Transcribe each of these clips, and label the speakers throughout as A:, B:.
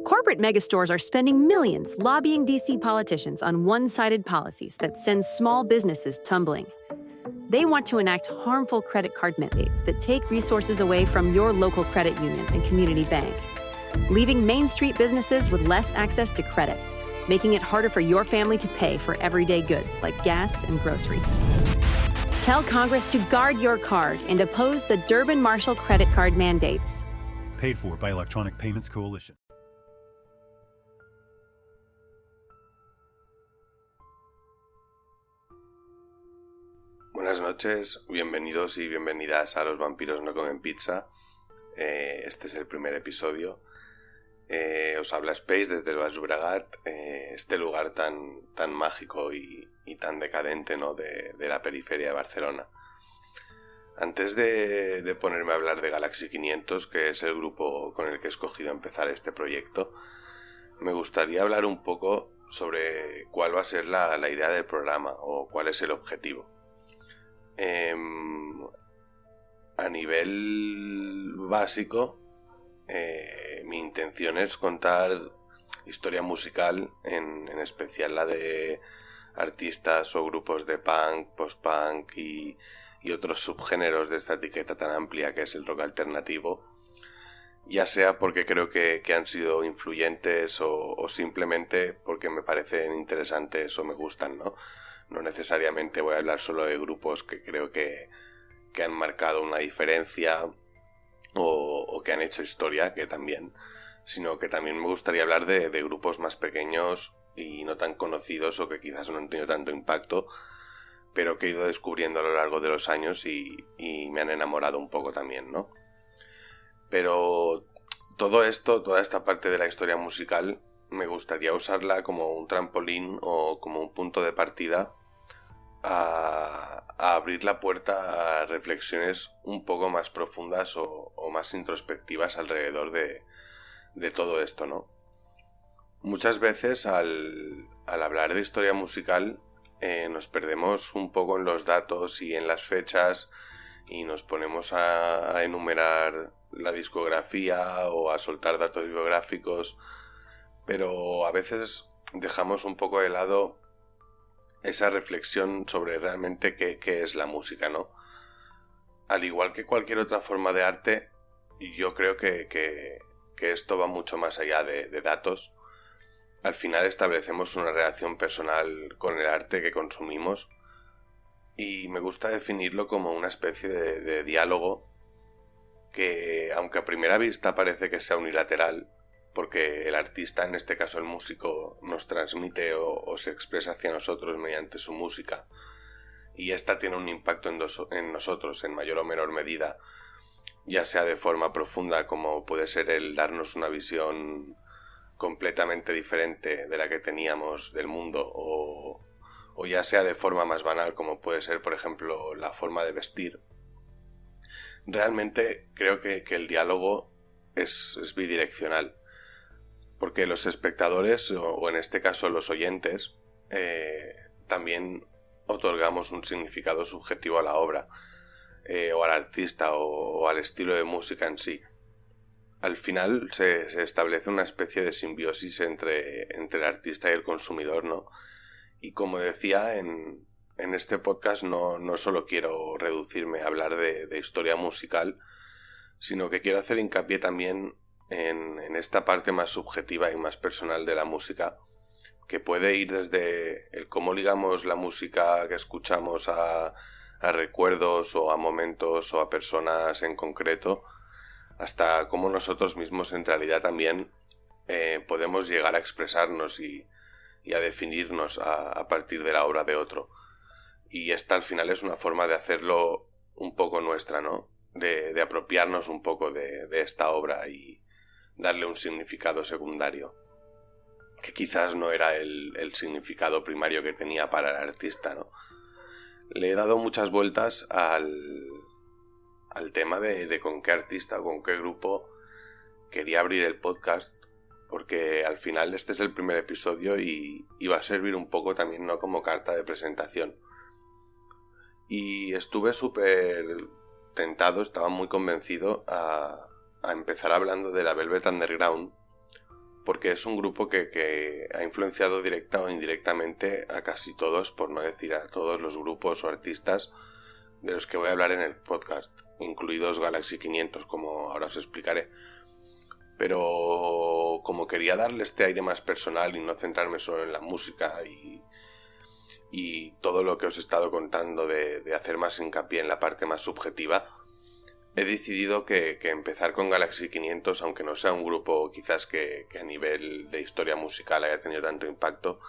A: Corporate megastores are spending millions lobbying DC politicians on one-sided policies that send small businesses tumbling. They want to enact harmful credit card mandates that take resources away from your local credit union and community bank, leaving Main Street businesses with less access to credit, making it harder for your family to pay for everyday goods like gas and groceries. Tell Congress to guard your card and oppose the Durbin-Marshall credit card mandates.
B: Paid for by Electronic Payments Coalition.
C: Buenas noches, bienvenidos y bienvenidas a Los vampiros no comen pizza. Este es el primer episodio. Os habla Space desde el Baix Llobregat, este lugar tan mágico y tan decadente, ¿no? de la periferia de Barcelona. Antes de ponerme a hablar de Galaxy 500, que es el grupo con el que he escogido empezar este proyecto, me gustaría hablar un poco sobre cuál va a ser la idea del programa o cuál es el objetivo. A nivel básico, mi intención es contar historia musical, en especial la de artistas o grupos de punk, post-punk y otros subgéneros de esta etiqueta tan amplia que es el rock alternativo, ya sea porque creo que han sido influyentes o simplemente porque me parecen interesantes o me gustan, ¿no? No necesariamente voy a hablar solo de grupos que creo que han marcado una diferencia o que han hecho historia, que también, sino que también me gustaría hablar de grupos más pequeños y no tan conocidos o que quizás no han tenido tanto impacto, pero que he ido descubriendo a lo largo de los años y me han enamorado un poco también, ¿no? Pero todo esto, toda esta parte de la historia musical, me gustaría usarla como un trampolín o como un punto de partida a abrir la puerta a reflexiones un poco más profundas o más introspectivas alrededor de todo esto, ¿no? Muchas veces al hablar de historia musical nos perdemos un poco en los datos y en las fechas y nos ponemos a enumerar la discografía o a soltar datos biográficos, pero a veces dejamos un poco de lado esa reflexión sobre realmente qué es la música, ¿no? Al igual que cualquier otra forma de arte, yo creo que esto va mucho más allá de datos. Al final establecemos una relación personal con el arte que consumimos y me gusta definirlo como una especie de diálogo que, aunque a primera vista parece que sea unilateral, porque el artista, en este caso el músico, nos transmite o se expresa hacia nosotros mediante su música y esta tiene un impacto en nosotros en mayor o menor medida, ya sea de forma profunda como puede ser el darnos una visión completamente diferente de la que teníamos del mundo o ya sea de forma más banal como puede ser, por ejemplo, la forma de vestir. Realmente creo que el diálogo es bidireccional, porque los espectadores, o en este caso los oyentes, también otorgamos un significado subjetivo a la obra, o al artista, o al estilo de música en sí. Al final se establece una especie de simbiosis entre el artista y el consumidor, ¿no? Y como decía, en este podcast no solo quiero reducirme a hablar de historia musical, sino que quiero hacer hincapié también en esta parte más subjetiva y más personal de la música, que puede ir desde el cómo ligamos la música que escuchamos a recuerdos o a momentos o a personas en concreto, hasta cómo nosotros mismos en realidad también podemos llegar a expresarnos y a definirnos a partir de la obra de otro. Y esta al final es una forma de hacerlo un poco nuestra, ¿no? De apropiarnos un poco de esta obra y darle un significado secundario, que quizás no era el significado primario que tenía para el artista, ¿no? Le he dado muchas vueltas al tema de con qué artista o con qué grupo quería abrir el podcast, porque al final este es el primer episodio y va a servir un poco también, ¿no?, como carta de presentación. Y estuve súper tentado, estaba muy convencido a empezar hablando de la Velvet Underground, porque es un grupo que ha influenciado directa o indirectamente a casi todos, por no decir a todos los grupos o artistas de los que voy a hablar en el podcast, incluidos Galaxy 500, como ahora os explicaré. Pero como quería darle este aire más personal y no centrarme solo en la música y todo lo que os he estado contando de hacer más hincapié en la parte más subjetiva, he decidido que empezar con Galaxy 500, aunque no sea un grupo quizás que a nivel de historia musical haya tenido tanto impacto,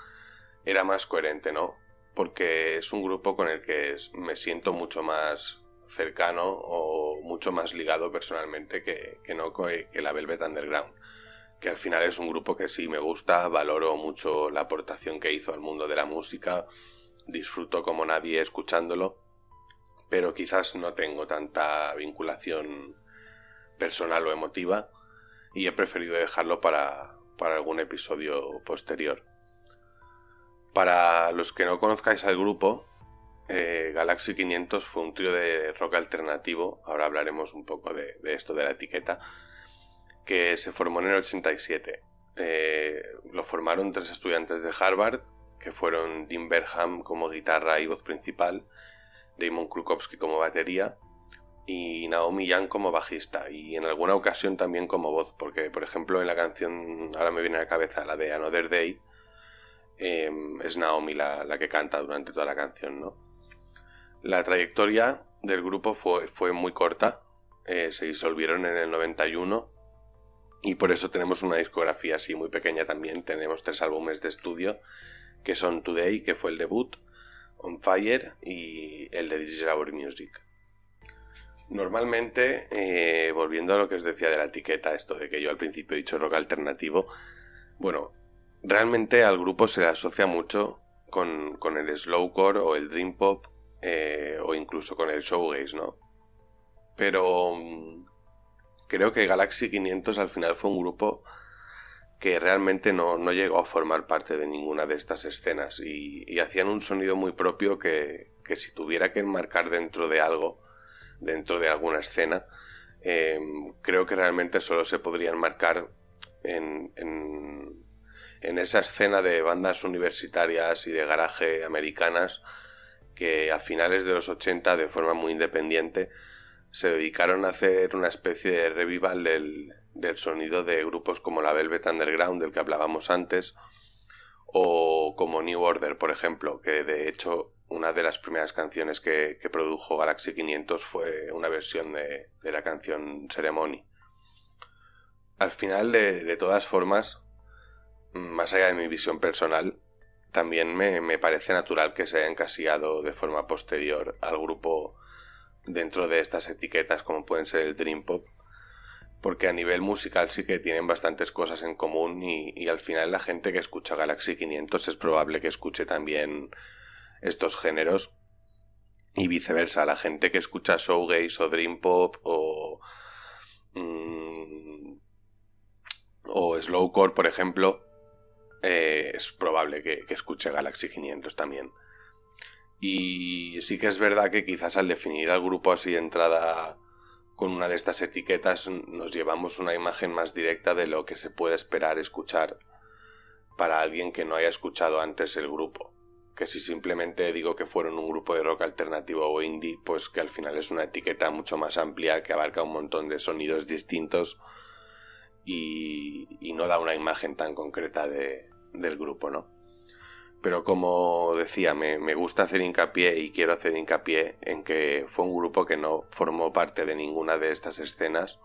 C: era más coherente, ¿no? Porque es un grupo con el que me siento mucho más cercano o mucho más ligado personalmente que la Velvet Underground, que al final es un grupo que sí me gusta, valoro mucho la aportación que hizo al mundo de la música, disfruto como nadie escuchándolo, pero quizás no tengo tanta vinculación personal o emotiva y he preferido dejarlo para algún episodio posterior. Para los que no conozcáis al grupo, Galaxy 500 fue un trío de rock alternativo, ahora hablaremos un poco de esto de la etiqueta, que se formó en el 87. Lo formaron 3 estudiantes de Harvard, que fueron Dean Berham como guitarra y voz principal, Damon Krukowski como batería y Naomi Young como bajista, y en alguna ocasión también como voz, porque por ejemplo en la canción, ahora me viene a la cabeza la de Another Day, es Naomi la que canta durante toda la canción, ¿no? La trayectoria del grupo fue muy corta, se disolvieron en el 91 y por eso tenemos una discografía así muy pequeña también. Tenemos 3 álbumes de estudio que son Today, que fue el debut, On Fire y el de This Is Our Music. Normalmente, volviendo a lo que os decía de la etiqueta, esto de que yo al principio he dicho rock alternativo, bueno, realmente al grupo se le asocia mucho con el slowcore o el dream pop, o incluso con el shoegaze, ¿no? Pero creo que Galaxy 500 al final fue un grupo que realmente no llegó a formar parte de ninguna de estas escenas y hacían un sonido muy propio que si tuviera que enmarcar dentro de algo, dentro de alguna escena, creo que realmente solo se podría enmarcar en esa escena de bandas universitarias y de garaje americanas que a finales de los 80, de forma muy independiente, se dedicaron a hacer una especie de revival del sonido de grupos como la Velvet Underground, del que hablábamos antes, o como New Order, por ejemplo, que de hecho una de las primeras canciones que produjo Galaxy 500 fue una versión de la canción Ceremony. Al final, de todas formas, más allá de mi visión personal, también me parece natural que se haya encasillado de forma posterior al grupo dentro de estas etiquetas como pueden ser el Dream Pop, porque a nivel musical sí que tienen bastantes cosas en común y al final la gente que escucha Galaxy 500 es probable que escuche también estos géneros y viceversa. La gente que escucha shoegaze o Dream Pop o slowcore, por ejemplo, es probable que escuche Galaxy 500 también. Y sí que es verdad que quizás al definir al grupo así de entrada con una de estas etiquetas nos llevamos una imagen más directa de lo que se puede esperar escuchar para alguien que no haya escuchado antes el grupo. Que si simplemente digo que fueron un grupo de rock alternativo o indie, pues que al final es una etiqueta mucho más amplia que abarca un montón de sonidos distintos y no da una imagen tan concreta del grupo, ¿no? Pero como decía, me gusta hacer hincapié y quiero hacer hincapié en que fue un grupo que no formó parte de ninguna de estas escenas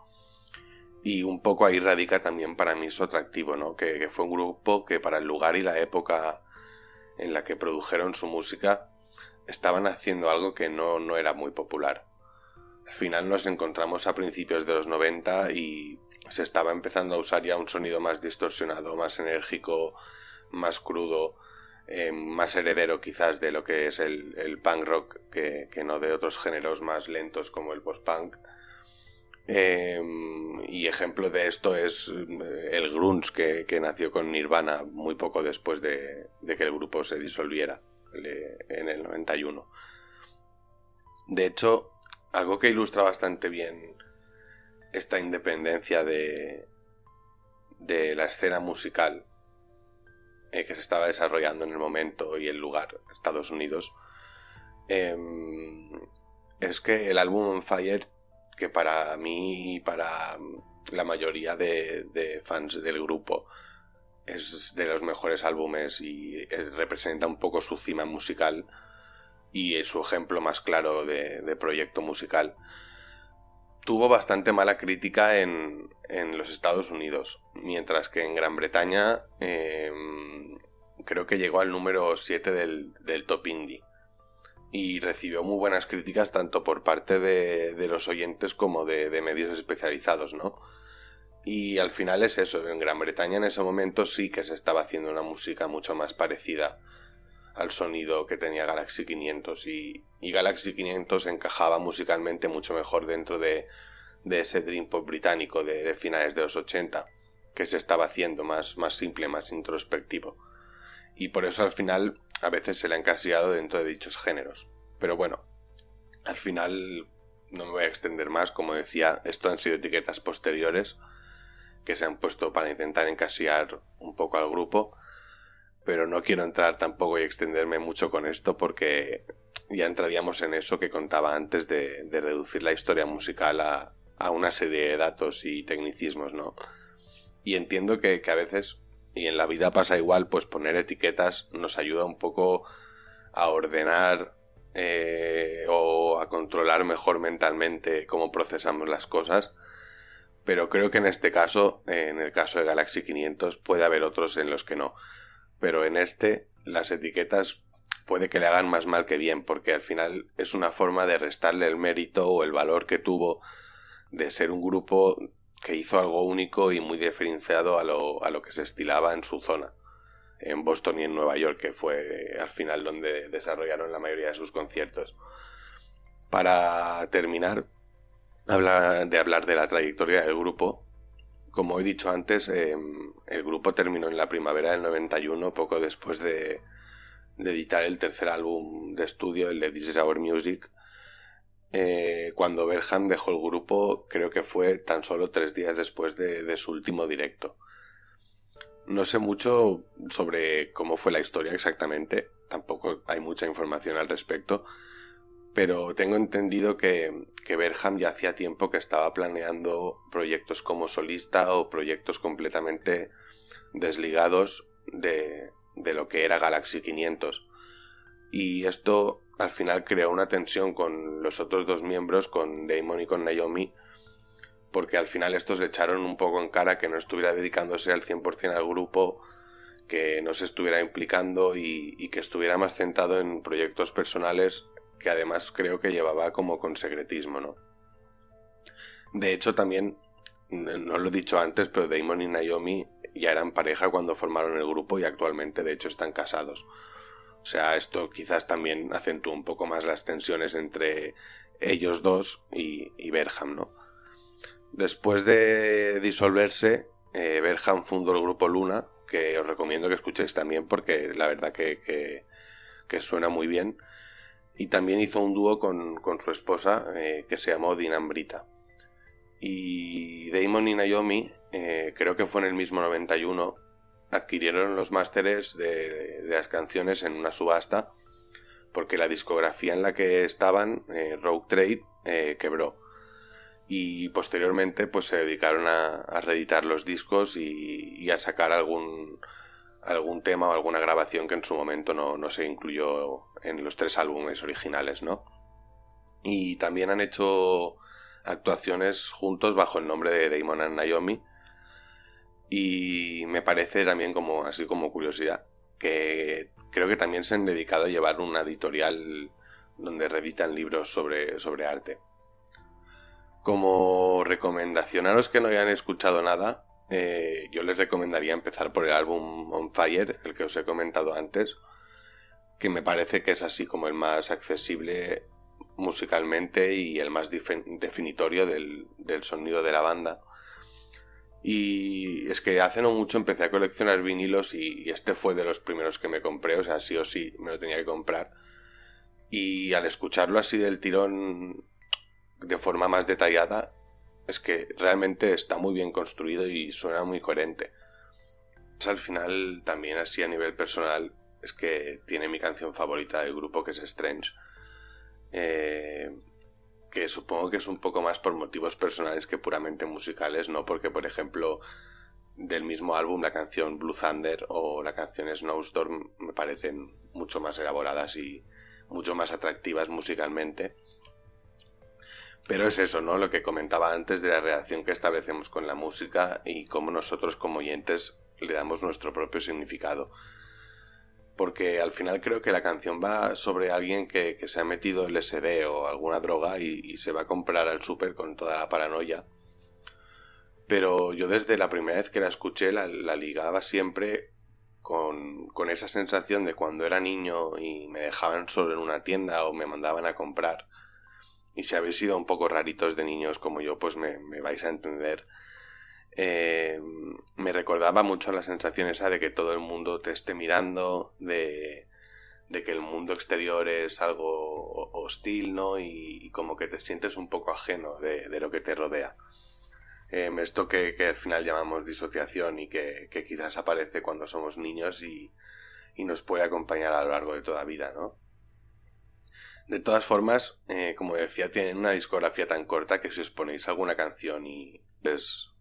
C: y un poco ahí radica también para mí su atractivo, ¿no? Que fue un grupo que para el lugar y la época en la que produjeron su música estaban haciendo algo que no era muy popular. Al final nos encontramos a principios de los 90 y se estaba empezando a usar ya un sonido más distorsionado, más enérgico, más crudo, más heredero quizás de lo que es el punk rock que no de otros géneros más lentos como el post-punk. Y ejemplo de esto es el grunge que nació con Nirvana muy poco después de que el grupo se disolviera en el 91. De hecho, algo que ilustra bastante bien esta independencia de de la escena musical que se estaba desarrollando en el momento y el lugar, Estados Unidos, es que el álbum On Fire, que para mí y para la mayoría de fans del grupo es de los mejores álbumes y representa un poco su cima musical y es su ejemplo más claro de proyecto musical, tuvo bastante mala crítica en los Estados Unidos, mientras que en Gran Bretaña creo que llegó al número 7 del top indie y recibió muy buenas críticas tanto por parte de los oyentes como de medios especializados, ¿no? Y al final es eso, en Gran Bretaña en ese momento sí que se estaba haciendo una música mucho más parecida al sonido que tenía Galaxy 500 y Galaxy 500 encajaba musicalmente mucho mejor dentro de ese dream pop británico de finales de los 80 que se estaba haciendo más simple, más introspectivo, y por eso al final a veces se le ha encasillado dentro de dichos géneros. Pero bueno, al final no me voy a extender más, como decía, esto han sido etiquetas posteriores que se han puesto para intentar encasillar un poco al grupo, pero no quiero entrar tampoco y extenderme mucho con esto porque ya entraríamos en eso que contaba antes de reducir la historia musical a una serie de datos y tecnicismos, ¿no? Y entiendo que a veces, y en la vida pasa igual, pues poner etiquetas nos ayuda un poco a ordenar o a controlar mejor mentalmente cómo procesamos las cosas, pero creo que en este caso, en el caso de Galaxy 500, puede haber otros en los que no. Pero en este, las etiquetas puede que le hagan más mal que bien, porque al final es una forma de restarle el mérito o el valor que tuvo de ser un grupo que hizo algo único y muy diferenciado a lo que se estilaba en su zona, en Boston y en Nueva York, que fue al final donde desarrollaron la mayoría de sus conciertos. Para terminar, hablar de la trayectoria del grupo. Como he dicho antes, el grupo terminó en la primavera del 91, poco después de editar el tercer álbum de estudio, el de This Is Our Music. Cuando Verham dejó el grupo, creo que fue tan solo 3 días después de su último directo. No sé mucho sobre cómo fue la historia exactamente, tampoco hay mucha información al respecto, pero tengo entendido que Verham ya hacía tiempo que estaba planeando proyectos como solista o proyectos completamente desligados de lo que era Galaxy 500. Y esto al final creó una tensión con los otros 2 miembros, con Damon y con Naomi, porque al final estos le echaron un poco en cara que no estuviera dedicándose al 100% al grupo, que no se estuviera implicando y que estuviera más centrado en proyectos personales, que además creo que llevaba como con secretismo, ¿no? De hecho también, no lo he dicho antes, pero Damon y Naomi ya eran pareja cuando formaron el grupo y actualmente de hecho están casados. O sea, esto quizás también acentúa un poco más las tensiones entre ellos dos y Verham, ¿no? Después de disolverse, Verham fundó el grupo Luna, que os recomiendo que escuchéis también porque la verdad que suena muy bien. Y también hizo un dúo con su esposa que se llamó Dinambrita. Y Damon y Naomi, creo que fue en el mismo 91, adquirieron los másteres de las canciones en una subasta porque la discografía en la que estaban, Rogue Trade, quebró. Y posteriormente pues se dedicaron a reeditar los discos y a sacar algún tema o alguna grabación que en su momento no se incluyó en los 3 álbumes originales, ¿no? Y también han hecho actuaciones juntos bajo el nombre de Damon and Naomi, y me parece también así como curiosidad que creo que también se han dedicado a llevar una editorial donde reeditan libros sobre arte. Como recomendación a los que no hayan escuchado nada, yo les recomendaría empezar por el álbum On Fire, el que os he comentado antes, que me parece que es así como el más accesible musicalmente y el más definitorio del sonido de la banda. Y es que hace no mucho empecé a coleccionar vinilos y este fue de los primeros que me compré, o sea, sí o sí me lo tenía que comprar. Y al escucharlo así del tirón de forma más detallada, es que realmente está muy bien construido y suena muy coherente. Al final, también así a nivel personal, es que tiene mi canción favorita del grupo, que es Strange, que supongo que es un poco más por motivos personales que puramente musicales, ¿no? Porque, por ejemplo, del mismo álbum, la canción Blue Thunder o la canción Snowstorm me parecen mucho más elaboradas y mucho más atractivas musicalmente. Pero es eso, ¿no? Lo que comentaba antes de la relación que establecemos con la música y cómo nosotros como oyentes le damos nuestro propio significado. Porque al final creo que la canción va sobre alguien que se ha metido LSD o alguna droga y se va a comprar al súper con toda la paranoia. Pero yo desde la primera vez que la escuché la ligaba siempre con esa sensación de cuando era niño y me dejaban solo en una tienda o me mandaban a comprar. Y si habéis sido un poco raritos de niños como yo, pues me vais a entender. Me recordaba mucho la sensación esa de que todo el mundo te esté mirando, de que el mundo exterior es algo hostil, ¿no? Y como que te sientes un poco ajeno de lo que te rodea. Esto que al final llamamos disociación y que quizás aparece cuando somos niños y nos puede acompañar a lo largo de toda la vida, ¿no? De todas formas, como decía, tienen una discografía tan corta que si os ponéis alguna canción y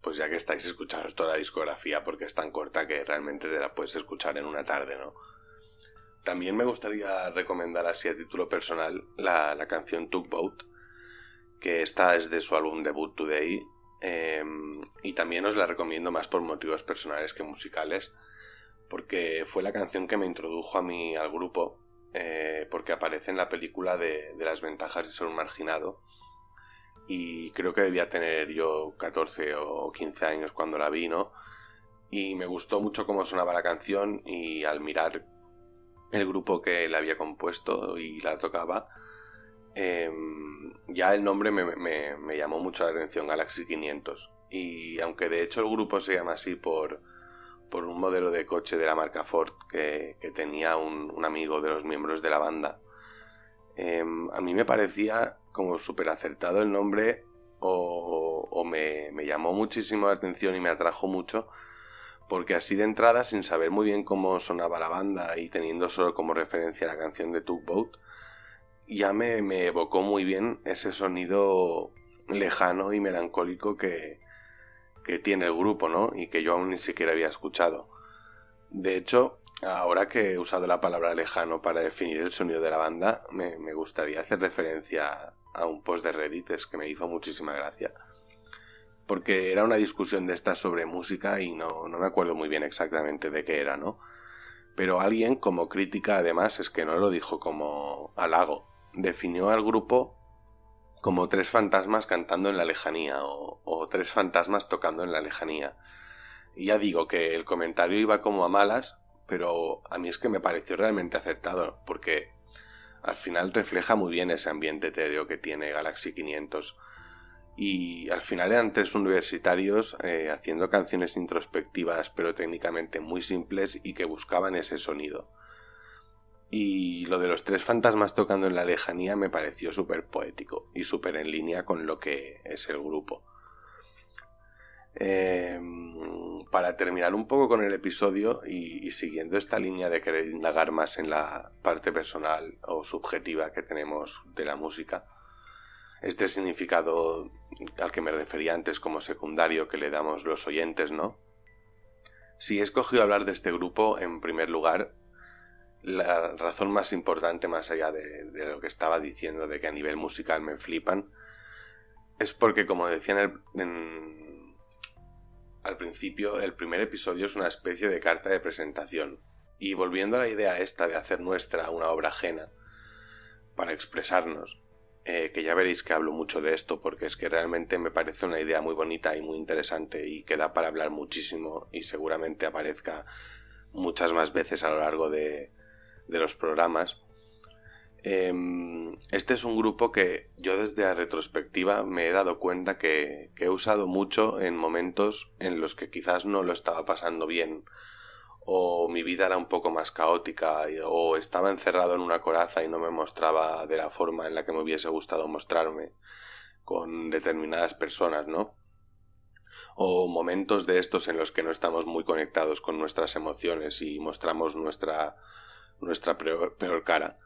C: pues ya que estáis, escucharos toda la discografía porque es tan corta que realmente te la puedes escuchar en una tarde, ¿no? También me gustaría recomendar así a título personal la canción Tugboat, que esta es de su álbum debut Today, y también os la recomiendo más por motivos personales que musicales, porque fue la canción que me introdujo a mí al grupo, porque aparece en la película de las ventajas de ser un marginado, y creo que debía tener yo 14 o 15 años cuando la vi, ¿no? Y me gustó mucho cómo sonaba la canción, y al mirar el grupo que la había compuesto y la tocaba, ya el nombre me llamó mucho la atención, Galaxy 500. Y aunque de hecho el grupo se llama así por un modelo de coche de la marca Ford que tenía un amigo de los miembros de la banda, a mí me parecía como súper acertado el nombre, o me llamó muchísimo la atención y me atrajo mucho, porque así de entrada, sin saber muy bien cómo sonaba la banda y teniendo solo como referencia la canción de Tugboat, ya me evocó muy bien ese sonido lejano y melancólico que tiene el grupo, ¿no? Y que yo aún ni siquiera había escuchado. De hecho, ahora que he usado la palabra lejano para definir el sonido de la banda, me gustaría hacer referencia a un post de Reddit que me hizo muchísima gracia. Porque era una discusión de estas sobre música y no me acuerdo muy bien exactamente de qué era, ¿no? Pero alguien, como crítica además, es que no lo dijo como halago, definió al grupo como 3 fantasmas cantando en la lejanía o 3 fantasmas tocando en la lejanía. Y ya digo que el comentario iba como a malas, pero a mí es que me pareció realmente acertado, porque al final refleja muy bien ese ambiente etéreo que tiene Galaxy 500. Y al final eran 3 universitarios haciendo canciones introspectivas pero técnicamente muy simples y que buscaban ese sonido. Y lo de los 3 fantasmas tocando en la lejanía me pareció súper poético y súper en línea con lo que es el grupo. Para terminar un poco con el episodio y siguiendo esta línea de querer indagar más en la parte personal o subjetiva que tenemos de la música, este significado al que me refería antes como secundario que le damos los oyentes, ¿no? Si he escogido hablar de este grupo, en primer lugar, la razón más importante, más allá de lo que estaba diciendo, de que a nivel musical me flipan, es porque, como decía al principio, el primer episodio es una especie de carta de presentación. Y volviendo a la idea esta de hacer nuestra una obra ajena para expresarnos, que ya veréis que hablo mucho de esto porque es que realmente me parece una idea muy bonita y muy interesante y que da para hablar muchísimo y seguramente aparezca muchas más veces a lo largo de los programas. Este es un grupo que yo desde la retrospectiva me he dado cuenta que he usado mucho en momentos en los que quizás no lo estaba pasando bien, o mi vida era un poco más caótica, o estaba encerrado en una coraza y no me mostraba de la forma en la que me hubiese gustado mostrarme. con determinadas personas, ¿no? O momentos de estos en los que no estamos muy conectados con nuestras emociones y mostramos nuestra peor cara.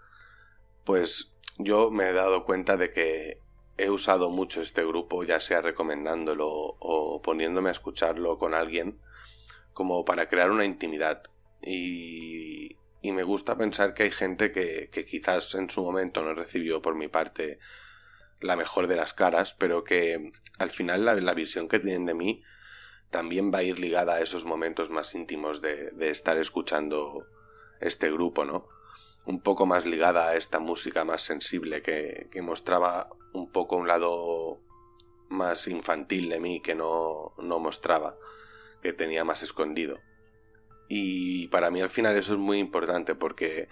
C: Pues yo me he dado cuenta de que he usado mucho este grupo, ya sea recomendándolo o poniéndome a escucharlo con alguien, como para crear una intimidad. Y me gusta pensar que hay gente que quizás en su momento no recibió por mi parte la mejor de las caras, pero que al final la visión que tienen de mí también va a ir ligada a esos momentos más íntimos de estar escuchando este grupo, ¿no? Un poco más ligada a esta música más sensible que mostraba un poco un lado más infantil de mí que no mostraba, que tenía más escondido. Y para mí al final eso es muy importante, porque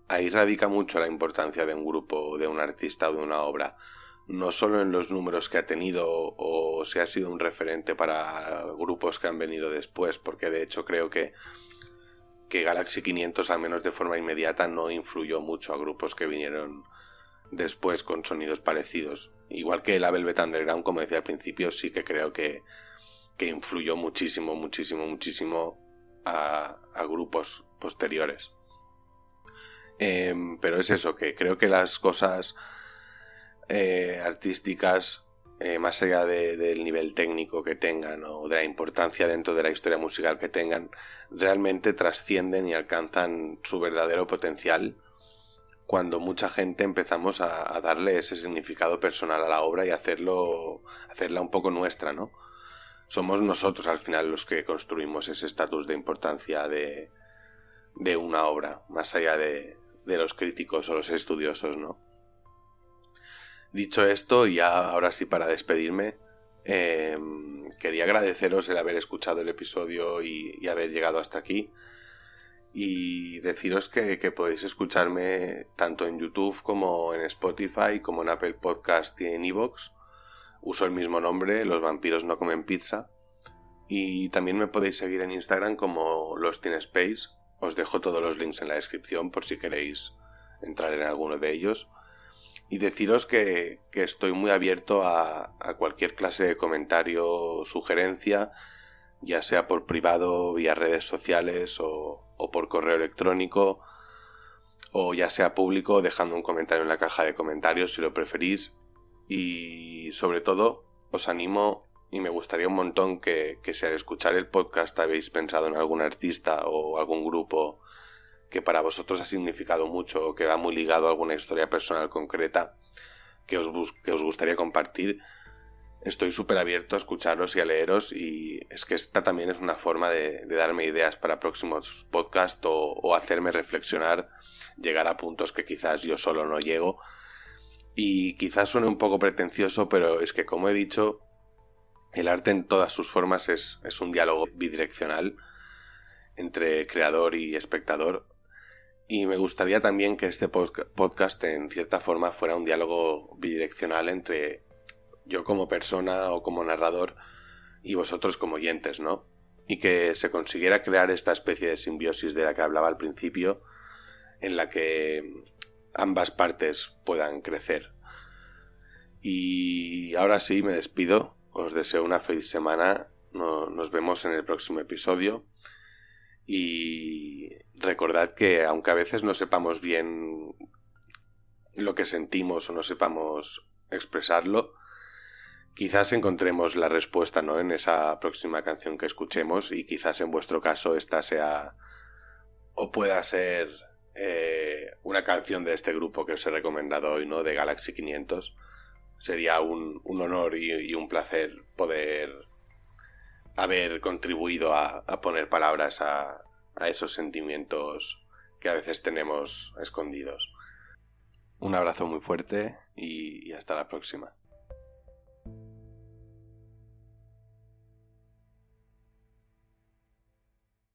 C: ahí radica mucho la importancia de un grupo, de un artista o de una obra. No solo en los números que ha tenido o si ha sido un referente para grupos que han venido después, porque de hecho creo que Galaxy 500, al menos de forma inmediata, no influyó mucho a grupos que vinieron después con sonidos parecidos. Igual que la Velvet Underground, como decía al principio, sí que creo que influyó muchísimo a grupos posteriores. Pero es eso, que creo que las cosas artísticas, más allá del nivel técnico que tengan o de la importancia dentro de la historia musical que tengan, realmente trascienden y alcanzan su verdadero potencial cuando mucha gente empezamos a darle ese significado personal a la obra y hacerla un poco nuestra, ¿no? Somos nosotros al final los que construimos ese estatus de importancia de una obra, más allá de los críticos o los estudiosos, ¿no? Dicho esto, y ya ahora sí para despedirme, quería agradeceros el haber escuchado el episodio y haber llegado hasta aquí, y deciros que podéis escucharme tanto en YouTube como en Spotify, como en Apple Podcast y en iVoox. Uso el mismo nombre, Los Vampiros No Comen Pizza, y también me podéis seguir en Instagram como Lost in Space. Os dejo todos los links en la descripción por si queréis entrar en alguno de ellos. Y deciros que estoy muy abierto a cualquier clase de comentario o sugerencia, ya sea por privado, vía redes sociales o por correo electrónico, o ya sea público, dejando un comentario en la caja de comentarios si lo preferís. Y sobre todo os animo, y me gustaría un montón que si al escuchar el podcast habéis pensado en algún artista o algún grupo que para vosotros ha significado mucho o que va muy ligado a alguna historia personal concreta que os gustaría compartir, estoy súper abierto a escucharos y a leeros, y es que esta también es una forma de darme ideas para próximos podcasts o hacerme reflexionar, llegar a puntos que quizás yo solo no llego. Y quizás suene un poco pretencioso, pero es que, como he dicho, el arte en todas sus formas es un diálogo bidireccional entre creador y espectador. Y me gustaría también que este podcast en cierta forma fuera un diálogo bidireccional entre yo como persona o como narrador y vosotros como oyentes, ¿no? Y que se consiguiera crear esta especie de simbiosis de la que hablaba al principio, en la que ambas partes puedan crecer. Y ahora sí, me despido. Os deseo una feliz semana. Nos vemos en el próximo episodio. Y recordad que aunque a veces no sepamos bien lo que sentimos o no sepamos expresarlo, quizás encontremos la respuesta, ¿no?, en esa próxima canción que escuchemos, y quizás en vuestro caso esta sea o pueda ser una canción de este grupo que os he recomendado hoy, ¿no?, de Galaxy 500. Sería un honor y un placer poder haber contribuido a poner palabras a esos sentimientos que a veces tenemos escondidos. Un abrazo muy fuerte y hasta la próxima.